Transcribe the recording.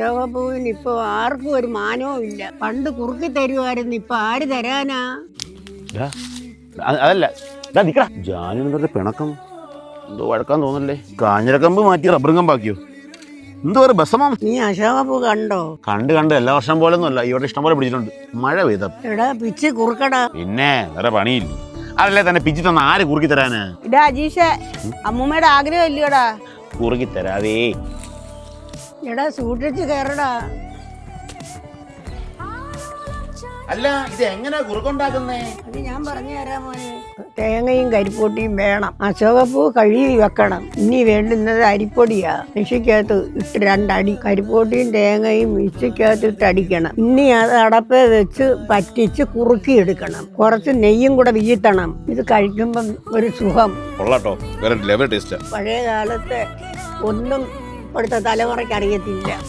ശോഭപ്പൂവിന് ഇപ്പൊ ആർക്കും ഒരു മാനവും ഇല്ല. പണ്ട് കുറുക്കി തരുമായിരുന്നു, ഇപ്പൊ ആര് തരാനാ? അതല്ല ജാനുവിന്റെ പിണക്കം എന്തോ വഴക്കാൻ തോന്നല്ലേ. കാഞ്ഞിരക്കമ്പ് മാറ്റി റബ്ബറും കമ്പാക്കിയോ? എന്തോ ഒരു ബസമാം. നീ അശോകപ്പൂ കണ്ടോ? കണ്ട് എല്ലാ വർഷം പോലെ ഒന്നുമല്ല, ഇവിടെ ഇഷ്ടം പോലെ പിടിച്ചിട്ടുണ്ട്. മഴ പെയ്ത എടാ പിച്ച് കുറുക്കടാ. പിന്നെ വേറെ പണിയില്ല. അതല്ലേ തന്നെ പിച്ചി തന്ന ആര് കുറുക്കി തരാന്? ഇടാ അജീഷേ, അമ്മൂമ്മയുടെ ആഗ്രഹം ഇല്ലയോടാ? കുറുക്കി തരാവേ. എടാ സൂക്ഷിച്ച് കയറടാ. അല്ല ഇത് എങ്ങനെ കുറുക്കുണ്ടാക്കുന്നേ? അത് ഞാൻ പറഞ്ഞു തരാം മോനെ. തേങ്ങയും കരിപ്പൊട്ടിയും വേണം. അശോകപ്പൂ കഴുകി വെക്കണം. ഇനി വേണ്ടുന്നത് അരിപ്പൊടിയാ. മിക്സിക്കകത്ത് ഇട്ട് 2 അടി കരിപ്പൊട്ടിയും തേങ്ങയും മിക്സിക്കകത്ത് ഇട്ട് അടിക്കണം. ഇനി അത് അടപ്പേ വെച്ച് പറ്റിച്ച് കുറുക്കിയെടുക്കണം. കുറച്ച് നെയ്യും കൂടെ വീഴ്ത്തണം. ഇത് കഴിക്കുമ്പം ഒരു സുഖം. പഴയ കാലത്തെ ഒന്നും ഇപ്പോഴത്തെ തലമുറയ്ക്ക് അറിയത്തില്ല.